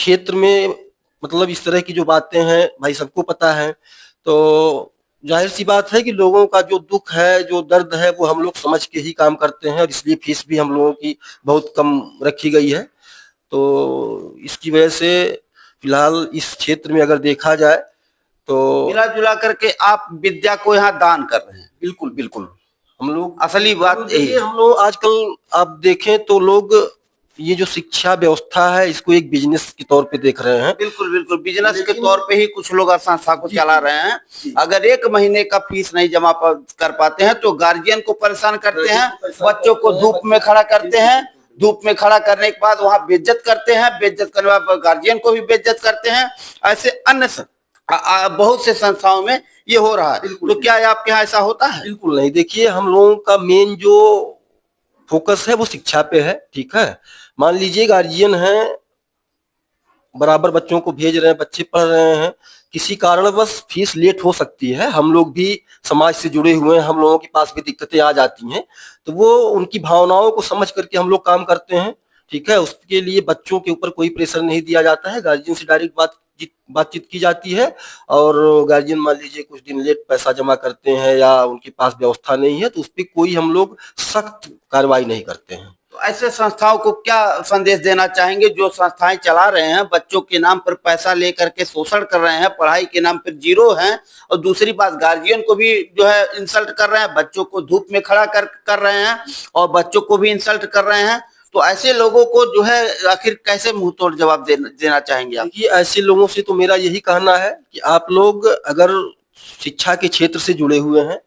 क्षेत्र में मतलब इस तरह की जो बातें हैं भाई सबको पता है, तो जाहिर सी बात है कि लोगों का जो दुख है, जो दर्द है, वो हम लोग समझ के ही काम करते हैं और इसलिए फीस भी हम लोगों की बहुत कम रखी गई है। तो इसकी वजह से फिलहाल इस क्षेत्र में अगर देखा जाए तो मिला जुला करके आप विद्या को यहाँ दान कर रहे हैं। बिल्कुल बिल्कुल हम लोग असली बात यही है। हम लोग आजकल आप देखें तो लोग ये जो शिक्षा व्यवस्था है इसको एक बिजनेस के तौर पे देख रहे हैं। बिल्कुल बिल्कुल बिजनेस के तौर पे ही कुछ लोग संस्था को चला रहे हैं। अगर एक महीने का फीस नहीं जमा कर पाते हैं तो गार्जियन को परेशान करते हैं, बच्चों को धूप में खड़ा करते हैं, धूप में खड़ा करने के बाद वहां बेइज्जत करते हैं, बेइज्जत करने के बाद गार्जियन को भी बेइज्जत करते हैं। ऐसे अन्य बहुत से संस्थाओं में ये हो रहा है। तो क्या आपके यहाँ ऐसा होता है? बिल्कुल नहीं। देखिए हम लोगों का मेन जो फोकस है वो शिक्षा पे है, ठीक है। मान लीजिए गार्जियन है, बराबर बच्चों को भेज रहे हैं, बच्चे पढ़ रहे हैं, किसी कारणवश फीस लेट हो सकती है, हम लोग भी समाज से जुड़े हुए हैं, हम लोगों के पास भी दिक्कतें आ जाती हैं, तो वो उनकी भावनाओं को समझ करके हम लोग काम करते हैं, ठीक है। उसके लिए बच्चों के ऊपर कोई प्रेशर नहीं दिया जाता है, गार्जियन से डायरेक्ट बातचीत की जाती है। और गार्जियन मान लीजिए कुछ दिन लेट पैसा जमा करते हैं या उनके पास व्यवस्था नहीं है तो उस पर कोई हम लोग सख्त कार्रवाई नहीं करते हैं। तो ऐसे संस्थाओं को क्या संदेश देना चाहेंगे जो संस्थाएं चला रहे हैं, बच्चों के नाम पर पैसा लेकर के शोषण कर रहे हैं, पढ़ाई के नाम पर जीरो हैं, और दूसरी बात गार्जियन को भी जो है इंसल्ट कर रहे हैं, बच्चों को धूप में खड़ा कर रहे हैं और बच्चों को भी इंसल्ट कर रहे हैं। तो ऐसे लोगों को जो है आखिर कैसे मुंह तोड़ जवाब देना चाहेंगे आप? देखिए ऐसे लोगों से तो मेरा यही कहना है कि आप लोग अगर शिक्षा के क्षेत्र से जुड़े हुए हैं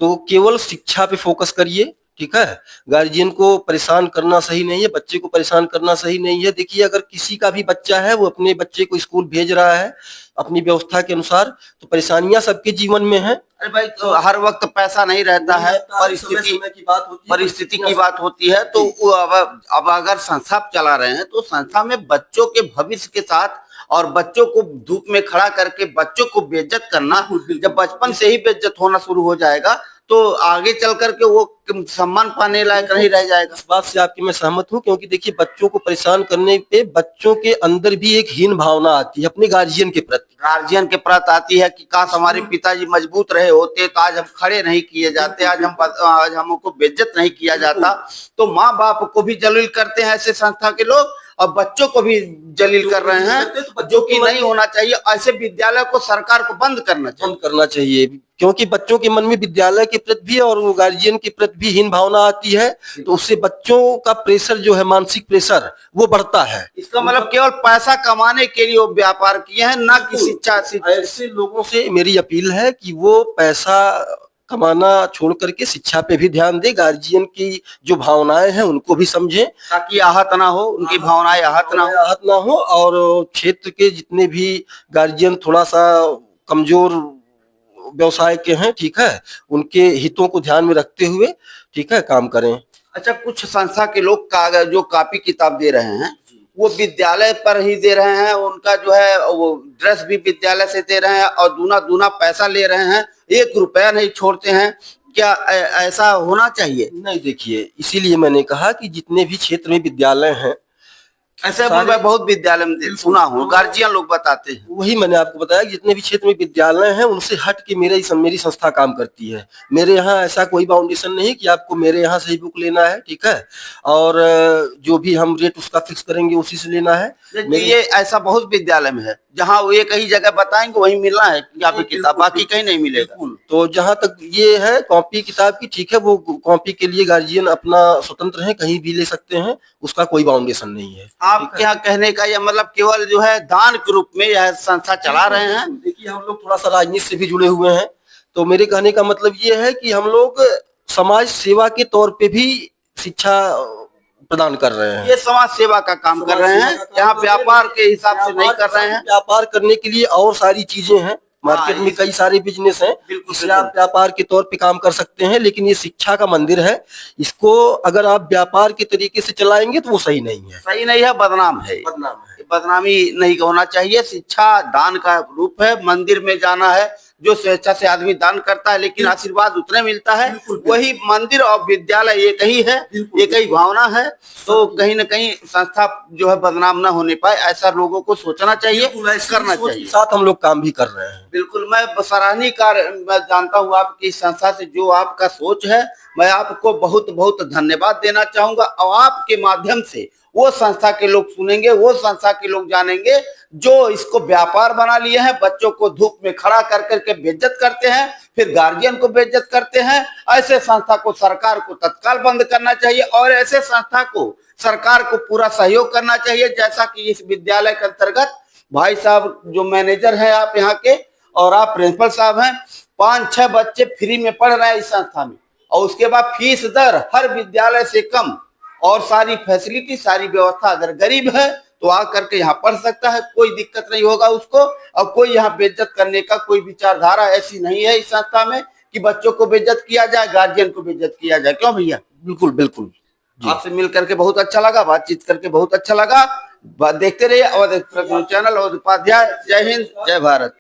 तो केवल शिक्षा पे फोकस करिए, ठीक है। गार्जियन को परेशान करना सही नहीं है, बच्चे को परेशान करना सही नहीं है। देखिए अगर किसी का भी बच्चा है वो अपने बच्चे को स्कूल भेज रहा है अपनी व्यवस्था के अनुसार, तो परेशानियां सबके जीवन में है। अरे भाई तो हर वक्त पैसा नहीं रहता है, परिस्थिति की बात होती है। तो अब अगर संस्था चला रहे हैं तो संस्था में बच्चों के भविष्य के साथ और बच्चों को धूप में खड़ा करके बच्चों को बेइज्जत करना, जब बचपन से ही बेइज्जत होना शुरू हो जाएगा तो आगे चल करके वो सम्मान पाने लायक नहीं रह जाएगा। इस बात से आपकी मैं सहमत हूँ, क्योंकि देखिए बच्चों को परेशान करने पे बच्चों के अंदर भी एक हीन भावना आती है अपने गार्जियन के प्रति आती है कि काश हमारे पिताजी मजबूत रहे होते तो आज हम खड़े नहीं किए जाते, आज हमको बेइज्जत नहीं किया जाता। तो माँ बाप को भी जलील करते हैं ऐसे संस्था के लोग और बच्चों को भी जलील कर रहे हैं, जो कि नहीं होना चाहिए। ऐसे विद्यालय को सरकार को बंद करना चाहिए, क्योंकि बच्चों के मन में विद्यालय के प्रति भी और गार्जियन के प्रति भी हीन भावना आती है, तो उससे बच्चों का प्रेशर जो है, मानसिक प्रेशर, वो बढ़ता है। इसका मतलब केवल पैसा कमाने के लिए वो व्यापार किए हैं, ना कि शिक्षा। ऐसे लोगों से मेरी अपील है कि वो पैसा कमाना छोड़ करके शिक्षा पे भी ध्यान दे, गार्जियन की जो भावनाएं हैं उनको भी समझे ताकि आहत ना हो, उनकी भावनाएं आहत ना हो। और क्षेत्र के जितने भी गार्जियन थोड़ा सा कमजोर व्यवसाय के हैं, ठीक है, उनके हितों को ध्यान में रखते हुए, ठीक है, काम करें। अच्छा, कुछ संस्था के लोग कागज जो कॉपी किताब दे रहे हैं वो विद्यालय पर ही दे रहे हैं, उनका जो है वो ड्रेस भी विद्यालय से दे रहे हैं और दूना दूना पैसा ले रहे हैं, 1 रुपया नहीं छोड़ते हैं। क्या ऐसा होना चाहिए? नहीं, देखिए इसीलिए मैंने कहा कि जितने भी क्षेत्र में विद्यालय हैं, ऐसे मैं बहुत विद्यालय में सुना हूँ, गार्जियन लोग बताते हैं। वही मैंने आपको बताया, जितने भी क्षेत्र में विद्यालय हैं उनसे हट के मेरी संस्था काम करती है। मेरे यहाँ ऐसा कोई बाउंडेशन नहीं कि आपको मेरे यहाँ से ही बुक लेना है, ठीक है, और जो भी हम रेट उसका फिक्स करेंगे उसी से लेना है। ये ऐसा बहुत विद्यालय में है जहाँ वो एक ही जगह बताएंगे वही मिलना है कॉपी किताब, बाकी कहीं नहीं मिलेगा। तो जहाँ तक ये है कॉपी किताब की, ठीक है, वो कॉपी के लिए गार्जियन अपना स्वतंत्र है, कहीं भी ले सकते हैं, उसका कोई बाउंडेशन नहीं है। आपके यहाँ कहने का यह मतलब केवल जो है दान के रूप में यह संस्था चला रहे हैं? देखिए हम लोग थोड़ा सा राजनीति से भी जुड़े हुए हैं, तो मेरे कहने का मतलब ये है कि हम लोग समाज सेवा के तौर पे भी शिक्षा प्रदान कर रहे हैं। ये समाज सेवा का काम कर रहे हैं, यहाँ व्यापार के हिसाब से नहीं कर रहे हैं। व्यापार करने के लिए और सारी चीजें हैं, मार्केट में कई सारे बिजनेस हैं, इसलिए आप व्यापार के तौर पे काम कर सकते हैं, लेकिन ये शिक्षा का मंदिर है, इसको अगर आप व्यापार के तरीके से चलाएंगे तो वो सही नहीं है। सही नहीं है, बदनाम है। बदनामी नहीं होना चाहिए। शिक्षा दान का रूप है, मंदिर में जाना है, जो स्वेच्छा से आदमी दान करता है, लेकिन आशीर्वाद उतने मिलता है। वही मंदिर और विद्यालय एक ही है, एक ही भावना है। तो कहीं न कहीं संस्था जो है बदनाम ना होने पाए, ऐसा लोगों को सोचना चाहिए, करना चाहिए। साथ हम लोग काम भी कर रहे हैं। बिल्कुल, मैं सराहनीय कार्य मैं जानता हूँ आपकी संस्था से, जो आपका सोच है, मैं आपको बहुत बहुत धन्यवाद देना चाहूंगा। और आपके माध्यम से वो संस्था के लोग सुनेंगे, वो संस्था के लोग जानेंगे जो इसको व्यापार बना लिए हैं, बच्चों को धूप में खड़ा कर करके बेइज्जत करते हैं, फिर गार्जियन को बेइज्जत करते हैं। ऐसे संस्था को सरकार को तत्काल बंद करना चाहिए और ऐसे संस्था को सरकार को पूरा सहयोग करना चाहिए। जैसा कि इस विद्यालय के अंतर्गत भाई साहब जो मैनेजर हैं आप यहाँ के, और आप प्रिंसिपल साहब हैं, 5-6 बच्चे फ्री में पढ़ रहे हैं इस संस्था में, और उसके बाद फीस दर हर विद्यालय से कम, और सारी फैसिलिटी, सारी व्यवस्था। अगर गरीब है तो आ करके यहाँ पढ़ सकता है, कोई दिक्कत नहीं होगा उसको। और कोई यहाँ बेइज्जत करने का कोई विचारधारा ऐसी नहीं है इस संस्था में कि बच्चों को बेइज्जत किया जाए, गार्जियन को बेइज्जत किया जाए। क्यों भैया? बिल्कुल बिल्कुल। आपसे मिल करके बहुत अच्छा लगा, बातचीत करके बहुत अच्छा लगा। देखते रहिए अवध चैनल, अवध उपाध्याय। जय हिंद, जय भारत।